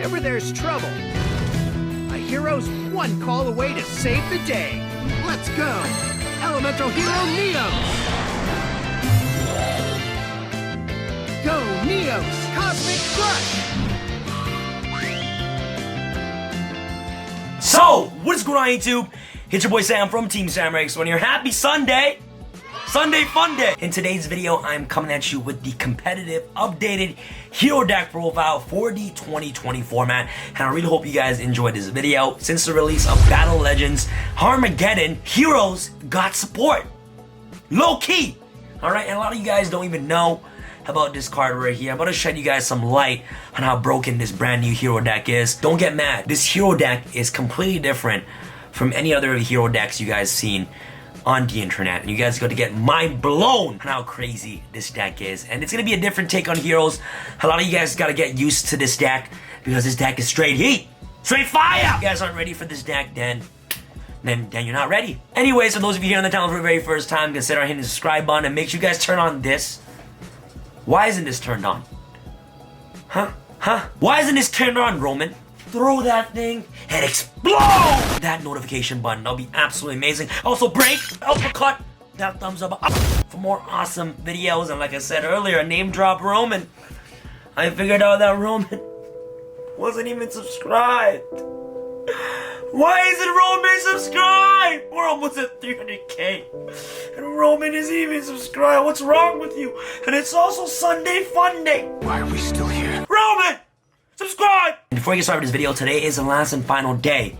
whenever there's trouble, a hero's one call away to save the day. Let's go! Elemental Hero Neos! Go Neos! Cosmic Crush! So, what is going on YouTube? It's your boy Sam from Team SamRace1 here. Happy Sunday! Sunday fun day! In today's video, I'm coming at you with the competitive, updated hero deck profile for the 2020 format. And I really hope you guys enjoyed this video. Since the release of Battle Legends Armageddon, heroes got support. Low key! Alright, and a lot of you guys don't even know about this card right here. I'm going to shed you guys some light on how broken this brand new hero deck is. Don't get mad. This hero deck is completely different from any other hero decks you guys seen on the internet. And you guys got to get mind blown on how crazy this deck is. And it's going to be a different take on heroes. A lot of you guys got to get used to this deck because this deck is straight heat. Straight fire! If you guys aren't ready for this deck, then you're not ready. Anyways, for those of you here on the channel for the very first time, consider hitting the subscribe button and make sure you guys turn on this. Why isn't this turned on? Huh? Why isn't this turned on, Roman? Throw that thing and explode that notification button. That'll be absolutely amazing. Also, break, uppercut, that thumbs up for more awesome videos. And like I said earlier, name drop Roman. I figured out that Roman wasn't even subscribed. Why isn't Roman subscribed? We're almost at 300k. And Roman isn't even subscribed. What's wrong with you? And it's also Sunday Fun Day. Why are we still here? Roman! Subscribe! And before I get started with this video, today is the last and final day.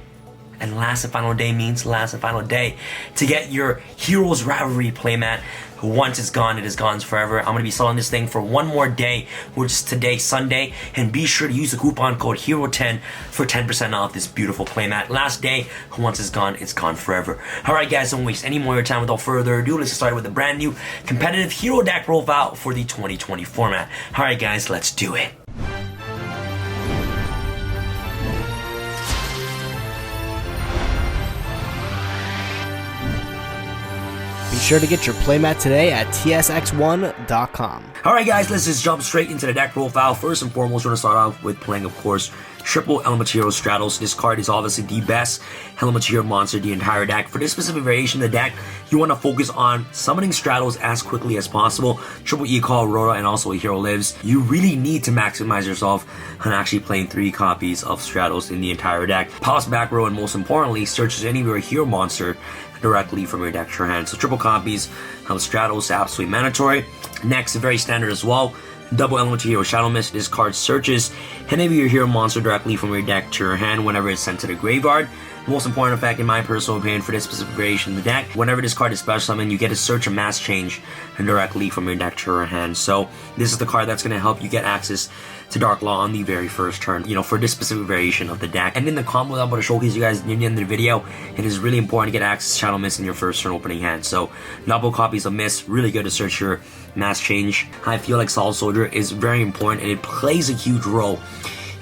And last and final day means last and final day to get your Heroes Rivalry playmat. Once it's gone, it is gone forever. I'm going to be selling this thing for one more day, which is today, Sunday. And be sure to use the coupon code HERO10 for 10% off this beautiful playmat. Last day, once it's gone forever. Alright guys, don't waste any more of your time. Without further ado, let's get started with the brand new competitive hero deck profile for the 2020 format. Alright guys, let's do it. Be sure to get your playmat today at tsx1.com. Alright guys, let's just jump straight into the deck profile. First and foremost, we're going to start off with playing, of course, triple Elemental Hero Stratos. This card is obviously the best Elemental Hero monster the entire deck. For this specific variation of the deck, you want to focus on summoning Stratos as quickly as possible. Triple E-Call, Aurora, and also a Hero Lives. You really need to maximize yourself on actually playing 3 copies of Stratos in the entire deck. Pause back row, and most importantly, searches any of your hero monster directly from your deck to your hand. So triple copies of Stratos, absolutely mandatory. Next, very standard as well, double Elemental Hero Shadow Mist. This card searches any of your hero monster directly from your deck to your hand whenever it's sent to the graveyard. Most important effect, in my personal opinion, for this specific variation of the deck, whenever this card is special summoned, you get to search a mass change directly from your deck to your hand. So this is the card that's going to help you get access to Dark Law on the very first turn, for this specific variation of the deck. And in the combo that I'm going to showcase you guys near the end of the video, it is really important to get access to Shadow Mist in your first turn opening hand. So double copies of Mist, really good to search your mass change. I feel like Solid Soldier is very important, and it plays a huge role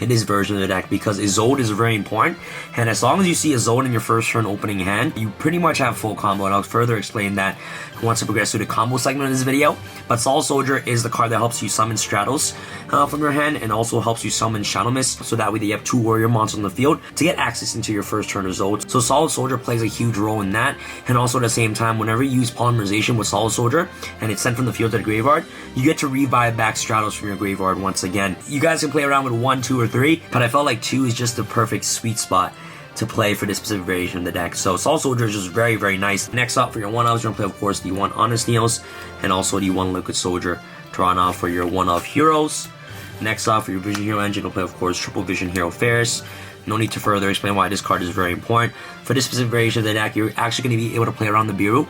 in this version of the deck because Isolde is very important, and as long as you see Isolde in your first turn opening hand, you pretty much have full combo, and I'll further explain that once I progress through the combo segment of this video. But Solid Soldier is the card that helps you summon Stratos from your hand, and also helps you summon Shadow Mist, so that way that you have 2 warrior monsters on the field to get access into your first turn Isolde. So Solid Soldier plays a huge role in that, and also at the same time, whenever you use Polymerization with Solid Soldier, and it's sent from the field to the graveyard, you get to revive back Stratos from your graveyard once again. You guys can play around with 1, 2, or 3, but I felt like 2 is just the perfect sweet spot to play for this specific variation of the deck. So Solid Soldier is just very, very nice. Next up for your 1-ofs, you're going to play, of course, the 1 Honest Neos, and also the 1 Liquid Soldier to run off for your 1-off heroes. Next off for your Vision Hero engine, you'll play, of course, triple Vision Hero Ferris. No need to further explain why this card is very important. For this specific variation of the deck, you're actually going to be able to play around the Biru,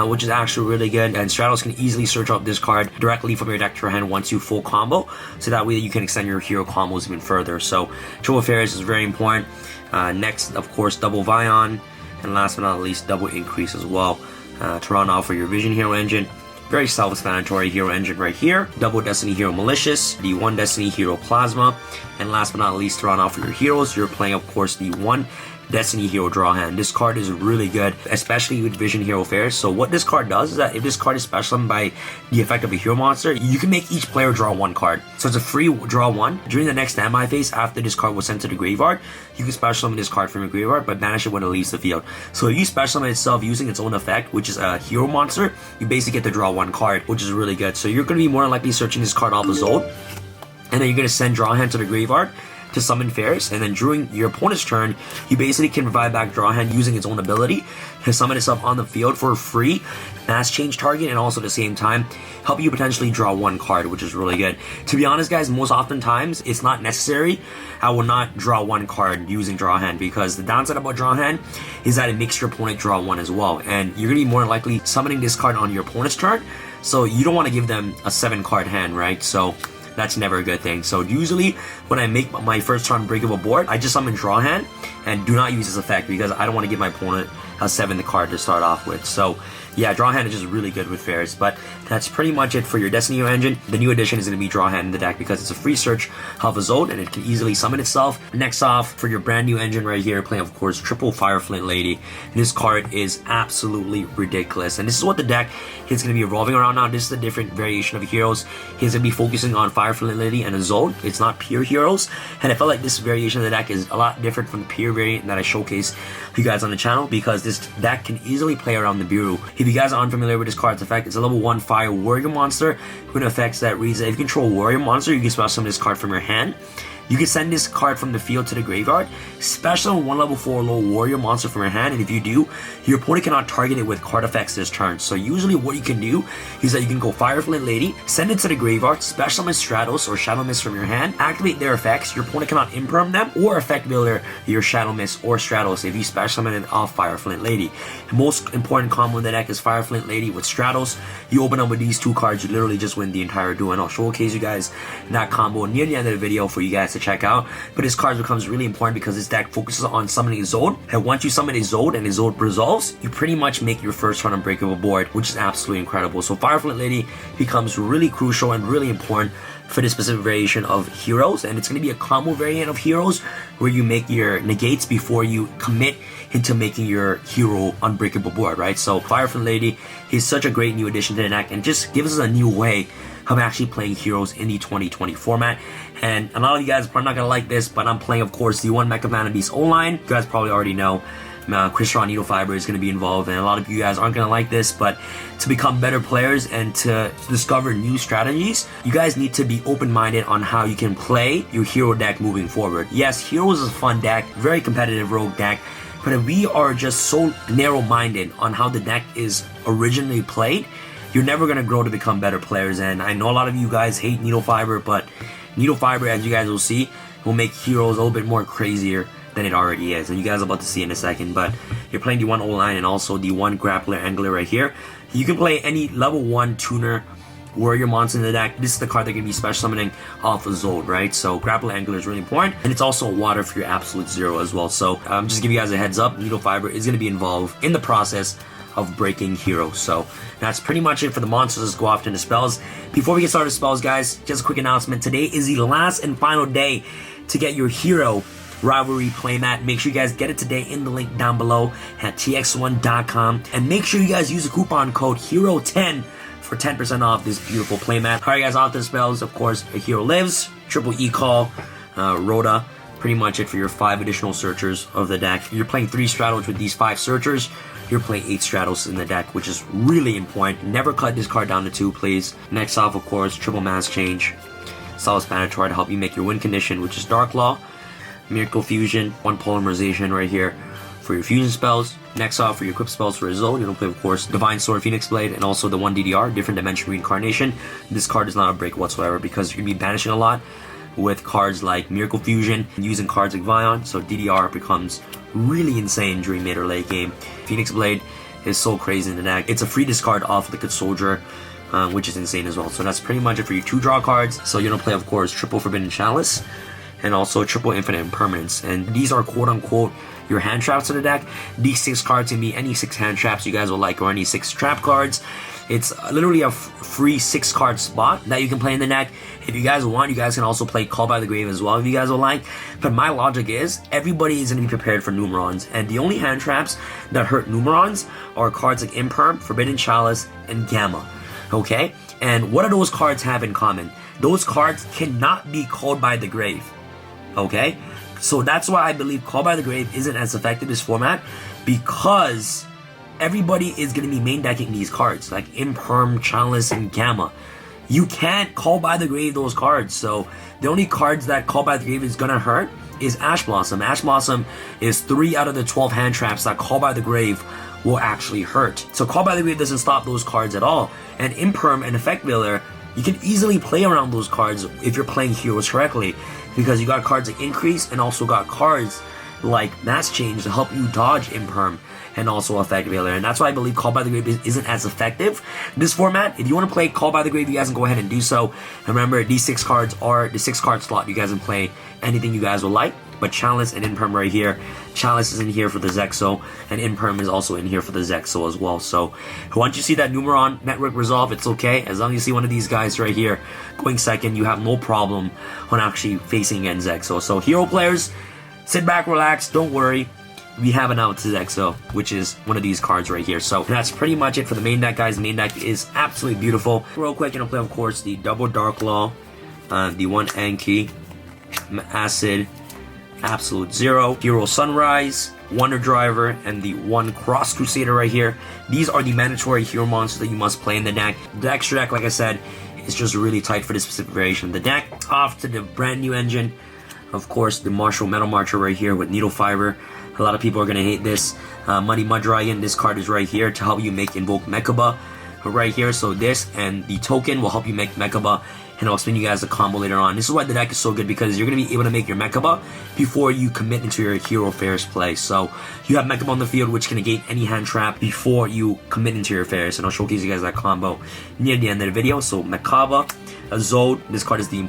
which is actually really good. And Stratos can easily search out this card directly from your deck to your hand once you full combo, so that way you can extend your hero combos even further. So triple Ferris is very important. Next, of course, double Vion, and last but not least, double Increase as well to run off for your Vision Hero engine. Very self-explanatory hero engine right here. Double Destiny Hero Malicious, the 1 Destiny Hero Plasma, and last but not least, to run off for your heroes, you're playing, of course, the 1 Destiny Hero draw hand. This card is really good, especially with Vision Hero Fairs. So what this card does is that if this card is special summoned by the effect of a hero monster, you can make each player draw one card. So it's a free draw one. During the next standby phase, after this card was sent to the graveyard, you can special summon this card from your graveyard, but banish it when it leaves the field. So if you special summon itself using its own effect, which is a hero monster, you basically get to draw one card, which is really good. So you're going to be more than likely searching this card off the zone, and then you're going to send draw hand to the graveyard to summon Fairs, and then during your opponent's turn, you basically can provide back draw hand using its own ability to summon itself on the field for free, mass change target, and also at the same time help you potentially draw one card, which is really good. To be honest, guys, most oftentimes it's not necessary. I will not draw one card using draw hand, because the downside about draw hand is that it makes your opponent draw one as well, and you're gonna be more likely summoning this card on your opponent's turn, so you don't want to give them a 7-card hand, right? So that's never a good thing. So usually when I make my first turn breakable board, I just summon draw hand and do not use this effect, because I don't want to give my opponent a 7th card to start off with. So yeah, draw hand is just really good with Fairs. But that's pretty much it for your Destiny Hero engine. The new addition is going to be draw hand in the deck, because it's a free search of a zone and it can easily summon itself. Next off, for your brand new engine right here, playing of course triple Fire Flint Lady. This card is absolutely ridiculous, and this is what the deck is going to be evolving around now. This is a different variation of heroes. He's going to be focusing on Fire Flint Lady and a zone. It's not pure heroes, and I felt like this variation of the deck is a lot different from the pure variant that I showcased you guys on the channel, because this deck can easily play around the Bureau. If you guys are unfamiliar with this card's effect, it's a level 1 fire warrior monster with effects that reads that if you control warrior monster, you can special summon this card from your hand. You can send this card from the field to the graveyard, special summon 1 level 4 low warrior monster from your hand, and if you do, your opponent cannot target it with card effects this turn. So usually what you can do is that you can go Fire Flint Lady, send it to the graveyard, special summon Stratos or Shadow Mist from your hand, activate their effects, your opponent cannot imperm them, or effect builder your Shadow Mist or Stratos if you special summon it off Fire Flint Lady. The most important combo in the deck is Fire Flint Lady with Stratos. You open up with these 2 cards, you literally just win the entire duel, and I'll showcase you guys that combo near the end of the video for you guys to check out. But this card becomes really important because this deck focuses on summoning a zone, and once you summon a zone and a zone resolves, you pretty much make your first turn unbreakable board, which is absolutely incredible. So Fire Flint Lady becomes really crucial and really important for this specific variation of heroes, and it's going to be a combo variant of heroes where you make your negates before you commit into making your hero unbreakable board, right? So Fire Flint Lady is such a great new addition to the deck, and just gives us a new way of actually playing heroes in the 2020 format. And a lot of you guys are probably not gonna like this, but I'm playing, of course, the 1 Mecha Man Beast online. You guys probably already know Christian Needle Fiber is going to be involved, and a lot of you guys aren't going to like this, but to become better players and to discover new strategies, you guys need to be open-minded on how you can play your hero deck moving forward. Yes, Heroes is a fun deck, very competitive rogue deck, but if we are just so narrow-minded on how the deck is originally played, you're never going to grow to become better players. And I know a lot of you guys hate Needle Fiber, but Needle Fiber, as you guys will see, will make Heroes a little bit more crazier than it already is, and you guys are about to see in a second. But you're playing the 1 O-line and also the 1 Grappler Angler right here. You can play any level 1 tuner warrior monster in the deck. This is the card that can be special summoning off of Zod, right? So Grappler Angler is really important, and it's also water for your absolute 0 as well. So just give you guys a heads up, Needle Fiber is going to be involved in the process of breaking heroes. So that's pretty much it for the monsters. Let's go off into spells. Before we get started with spells, guys, just a quick announcement. Today is the last and final day to get your hero rivalry playmat. Make sure you guys get it today in the link down below at tx1.com, and make sure you guys use the coupon code HERO10 for 10% off this beautiful playmat. Alright guys, off the spells, of course, a hero lives, triple E-Call, Rhoda, pretty much it for your 5 additional searchers of the deck. You're playing 3 Stratos with these 5 searchers. You're playing 8 Stratos in the deck, which is really important. Never cut this card down to 2, please. Next off, of course, triple mass change, Solace Spanator to help you make your win condition, which is Dark Law, Miracle Fusion, 1 Polymerization right here for your fusion spells. Next off, for your equip spells for Isolde, you're going to play, of course, Divine Sword, Phoenix Blade, and also the 1 DDR, Different Dimension Reincarnation. This card is not a break whatsoever because you're going to be banishing a lot with cards like Miracle Fusion, using cards like Vion, so DDR becomes really insane during mid or late game. Phoenix Blade is so crazy in the deck. It's a free discard off Liquid Soldier, which is insane as well. So that's pretty much it for your 2 draw cards. So you're going to play, of course, triple Forbidden Chalice, and also triple Infinite Impermanence. And these are quote-unquote your hand traps to the deck. These 6 cards can be any 6 hand traps you guys will like, or any 6 trap cards. It's literally a free 6-card spot that you can play in the deck. If you guys want, you guys can also play Call by the Grave as well if you guys would like. But my logic is, everybody is going to be prepared for Numerons. And the only hand traps that hurt Numerons are cards like Imperm, Forbidden Chalice, and Gamma. Okay? And what do those cards have in common? Those cards cannot be Called by the Grave. Okay? So that's why I believe Call by the Grave isn't as effective this format, because everybody is going to be main decking these cards like Imperm, Chalice, and Gamma. You can't Call by the Grave those cards. So the only cards that Call by the Grave is going to hurt is Ash Blossom. Ash Blossom is 3 out of the 12 hand traps that Call by the Grave will actually hurt. So Call by the Grave doesn't stop those cards at all. And Imperm and Effect Veiler, you can easily play around those cards if you're playing heroes correctly, because you got cards like Increase and also got cards like Mass Change to help you dodge Imperm and also Effect Veiler. And that's why I believe Call by the Grave isn't as effective this format. If you want to play Call by the Grave, you guys can go ahead and do so. And remember, these 6 cards are the 6-card slot. You guys can play anything you guys will like. But Chalice and Imperm right here. Chalice is in here for the Zexo, and Imperm is also in here for the Zexo as well. So once you see that Numeron network resolve, it's okay. As long as you see one of these guys right here going second, you have no problem on actually facing against Zexo. So hero players, sit back, relax, don't worry. We have an out to Zexo, which is one of these cards right here. So that's pretty much it for the main deck, guys. The main deck is absolutely beautiful. Real quick, you know, play of course the double Dark Law, the 1 Anki, Acid, Absolute Zero, Hero Sunrise, Wonder Driver, and the 1 Cross Crusader right here. These are the mandatory hero monsters that you must play in the deck. The extra deck, like I said, is just really tight for this specific variation of the deck. Off to the brand new engine. Of course, the Martial Metal Marcher right here with Needle Fiber. A lot of people are going to hate this. Muddy Mud Dragon, this card is right here to help you make Invoke Mechaba right here. So this and the token will help you make Mechaba, and I'll explain you guys the combo later on. This is why the deck is so good, because you're going to be able to make your Mechaba before you commit into your Hero Affairs play. So you have Mechaba on the field, which can negate any hand trap before you commit into your affairs, and I'll showcase you guys that combo near the end of the video. So Mechaba, Zode, this card is the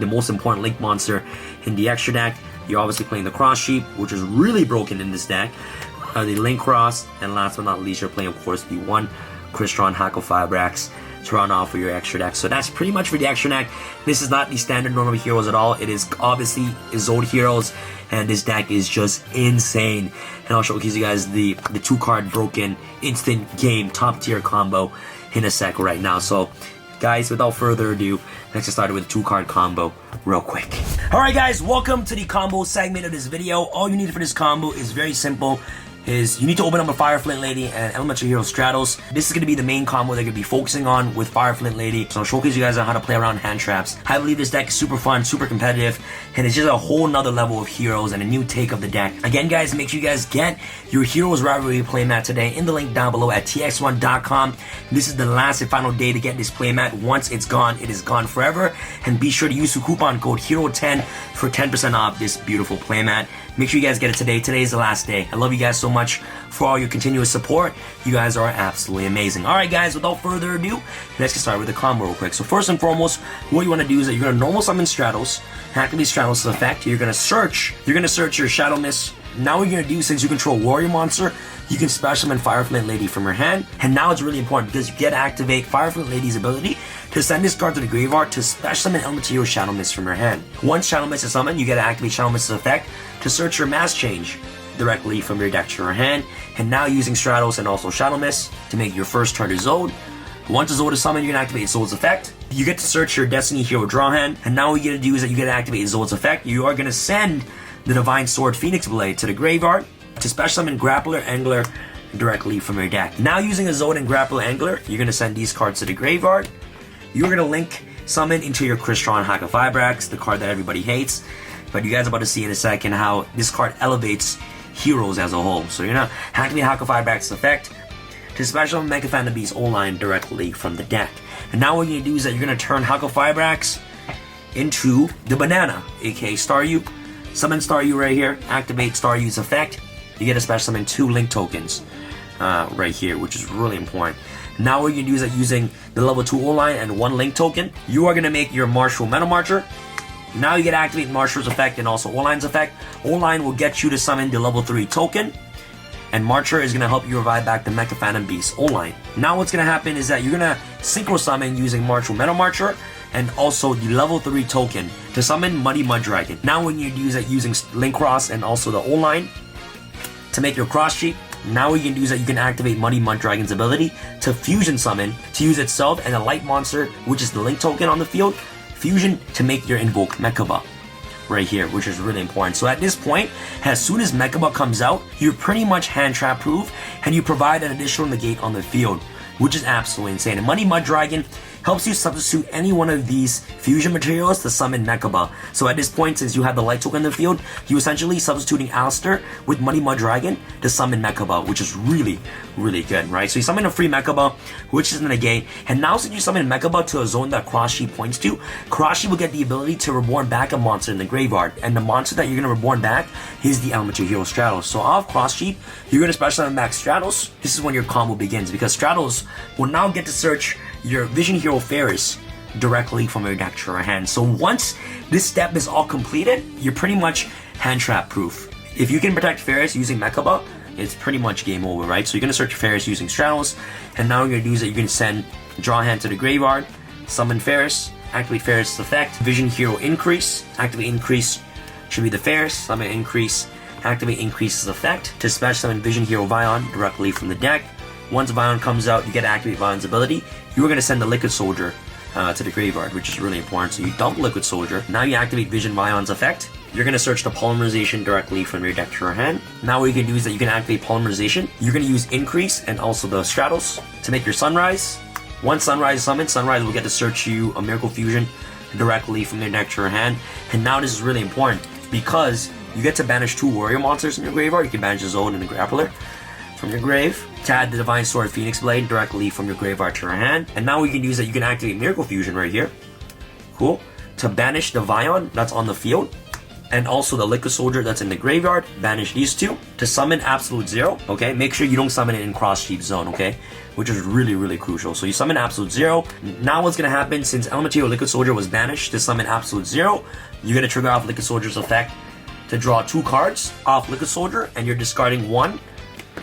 most important Link monster in the extra deck. You're obviously playing the Cross Sheep, which is really broken in this deck. The Link Cross, and last but not least, you're playing, of course, the 1 Crystron Hackle Fibrax to run off for your extra deck. So that's pretty much for the extra deck. This is not the standard normal heroes at all. It is obviously Zode heroes, and this deck is just insane. And I'll showcase you guys the 2-card broken instant game top tier combo in a sec right now. So guys, without further ado, let's get started with the 2-card combo real quick. Alright guys, welcome to the combo segment of this video. All you need for this combo is very simple. You need to open up a Fire Flint Lady and Elemental Hero Stratos. This is going to be the main combo they're going to be focusing on with Fire Flint Lady. So I'll showcase you guys on how to play around hand traps. I believe this deck is super fun, super competitive, and it's just a whole nother level of heroes and a new take of the deck. Again guys, make sure you guys get your Heroes Rivalry playmat today in the link down below at tx1.com. This is the last and final day to get this playmat. Once it's gone, it is gone forever. And be sure to use the coupon code HERO10 for 10% off this beautiful playmat. Make sure you guys get it today. Today is the last day. I love you guys so much for all your continuous support. You guys are absolutely amazing. Alright guys, without further ado, let's get started with the combo real quick. So first and foremost, what you want to do is that you're going to normal summon Stratos, activate Stratos' effect. You're going to search your Shadow Mist. Now what you're going to do, since you control Warrior Monster, you can special summon Fire Flint Lady from your hand. And now it's really important because you get to activate Fire Flint Lady's ability to send this card to the graveyard to special summon Elemental Hero Shadow Mist from your hand. Once Shadow Mist is summoned, you get to activate Shadow Mist's effect to search your Mass Change directly from your deck to your hand. And now using Stratos and also Shadow Mist to make your first turn to Zode. Once the Zode is summoned, you can activate Zode's effect. You get to search your Destiny Hero draw hand. And now what you get to do is that you get to activate Zode's effect. You are going to send the Divine Sword Phoenix Blade to the graveyard to special summon Grappler Angler directly from your deck. Now using a Zode and Grappler Angler, you're going to send these cards to the graveyard. You're going to link summon into your Crystron Hackle Fibrax, the card that everybody hates. But you guys are about to see in a second how this card elevates heroes as a whole. So you're going to activate Hackle Fibrax's effect to special summon Mega Phantom Beast O-Line directly from the deck. And now what you're going to do is that you're going to turn Hackle Fibrax into the Banana, aka Staryu. Summon Staryu right here, activate Staryu's effect. You get a special summon 2 Link tokens right here, which is really important. Now what you can do is that using the level 2 O-Line and 1 Link token, you are going to make your Martial Metal Marcher. Now you get to activate Martial's effect and also O-Line's effect. O-Line will get you to summon the level 3 token. And Marcher is going to help you revive back the Mecha Phantom Beast online. Now what's going to happen is that you're going to synchro summon using Marcher Metal Marcher and also the level 3 token to summon Muddy Mud Dragon. Now when you use it using Link Cross and also the online to make your cross sheet, now what you can do is that you can activate Muddy Mud Dragon's ability to fusion summon to use itself and a light monster, which is the Link token on the field, fusion to make your invoke Mechaba right here, which is really important. So at this point, as soon as Mechaba comes out, you're pretty much hand trap proof and you provide an additional negate on the field, which is absolutely insane. And Muddy Mud Dragon helps you substitute any one of these fusion materials to summon Mechaba. So at this point, since you have the light token in the field, you essentially substituting Alistair with Muddy Mud Dragon to summon Mechaba, which is really, really good, right? So you summon a free Mechaba, which is in the negate, and now since you summon Mechaba to a zone that Cross Sheet points to, Cross Sheet will get the ability to reborn back a monster in the graveyard, and the monster that you're going to reborn back is the Elemental Hero Stratos. So off Cross Sheet, you're going to special summon back Stratos. This is when your combo begins, because Stratos will now get to search your Vision Hero Ferris directly from your deck to your hand. So once this step is all completed, you're pretty much hand trap proof. If you can protect Ferris using Mechaba, it's pretty much game over, right? So you're going to search Ferris using Stratos, and now what you're going to do is that you're going to send draw hand to the graveyard, summon Ferris, activate Ferris' effect, Vision Hero Increase, activate Increase should be the Ferris, summon Increase, activate Increase's effect to special summon Vision Hero Vion directly from the deck. Once Vion comes out, you get to activate Vion's ability. You are going to send the Liquid Soldier to the graveyard, which is really important. So you dump Liquid Soldier. Now you activate Vision Vion's effect. You're going to search the Polymerization directly from your deck to your hand. Now what you can do is that you can activate Polymerization. You're going to use Increase and also the Stratos to make your Sunrise. Once Sunrise is summoned, Sunrise will get to search you a Miracle Fusion directly from your deck to your hand. And now this is really important because you get to banish 2 warrior monsters in your graveyard. You can banish the Zone and the Grappler from your grave, to add the Divine Sword Phoenix Blade directly from your graveyard to your hand. And now we can use that you can activate Miracle Fusion right here. Cool. To banish the Vion that's on the field, and also the Liquid Soldier that's in the graveyard, banish these 2. To summon Absolute Zero, okay? Make sure you don't summon it in Cross Sheep Zone, okay? Which is really, really crucial. So you summon Absolute Zero. Now what's going to happen, since Elemental Hero Liquid Soldier was banished to summon Absolute Zero, you're going to trigger off Liquid Soldier's effect to draw 2 cards off Liquid Soldier, and you're discarding 1.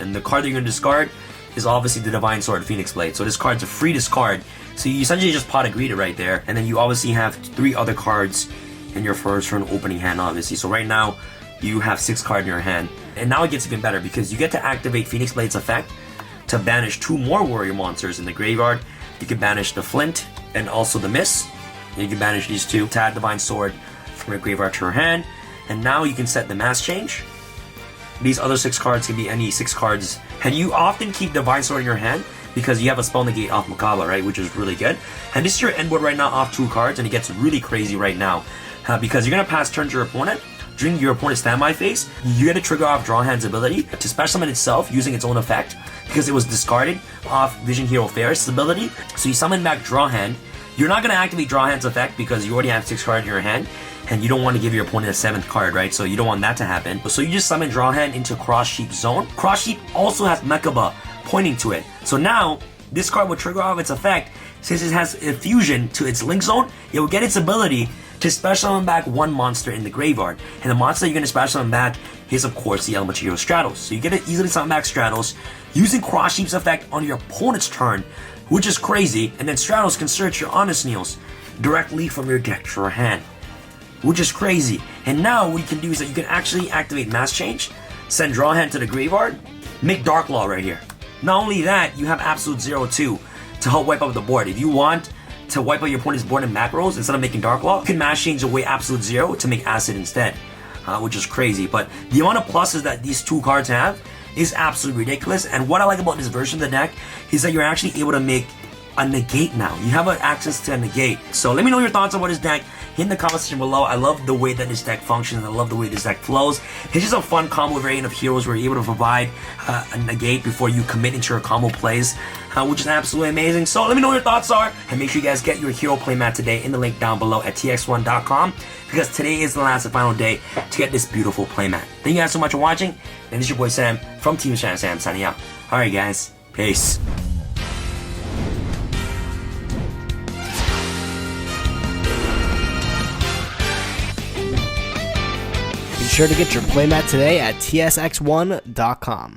And the card that you're going to discard is obviously the Divine Sword Phoenix Blade. So this card's a free discard. So you essentially just pot a greeter right there. And then you obviously have 3 other cards in your first turn opening hand, obviously. So right now, you have 6 cards in your hand. And now it gets even better because you get to activate Phoenix Blade's effect to banish 2 more warrior monsters in the graveyard. You can banish the Flint and also the Miss. And you can banish these 2 to add Divine Sword from your graveyard to your hand. And now you can set the Mass Change. These other 6 cards can be any 6 cards. And you often keep Divine Sword in your hand because you have a spell negate off Mechaba, right? Which is really good. And this is your end board right now off 2 cards, and it gets really crazy right now. Because you're going to pass turn to your opponent. During your opponent's standby phase, you get to trigger off Draw Hand's ability to special summon itself using its own effect because it was discarded off Vision Hero Ferris' ability. So you summon back Draw Hand. You're not going to activate Draw Hand's effect because you already have 6 cards in your hand. And you don't want to give your opponent a 7th card, right? So you don't want that to happen. So you just summon Draw Hand into Cross Sheep Zone. Cross Sheep also has Mechaba pointing to it. So now, this card will trigger off its effect. Since it has a fusion to its Link Zone, it will get its ability to special summon back 1 monster in the graveyard. And the monster you're going to special summon back is, of course, the Elemental Hero Stratos. So you get to easily summon back Stratos using Cross Sheep's effect on your opponent's turn, which is crazy. And then Stratos can search your Honest Neils directly from your deck to your hand, which is crazy. And now what you can do is that you can actually activate Mass Change, send Draw Hand to the graveyard, make Dark Law right here. Not only that, you have Absolute Zero too to help wipe out the board. If you want to wipe out your opponent's board in macros instead of making Dark Law, you can Mass Change away Absolute Zero to make Acid instead, which is crazy. But the amount of pluses that these 2 cards have is absolutely ridiculous. And what I like about this version of the deck is that you're actually able to make a negate now. You have access to a negate. So let me know your thoughts about this deck in the comment section below. I love the way that this deck functions. I love the way this deck flows. It's just a fun combo variant of heroes where you're able to provide a negate before you commit into your combo plays, which is absolutely amazing. So let me know what your thoughts are, and make sure you guys get your hero playmat today in the link down below at tx1.com, because today is the last and final day to get this beautiful playmat. Thank you guys so much for watching, and this is your boy Sam from Team Sam signing out. Alright guys, peace. Be sure to get your playmat today at tsx1.com.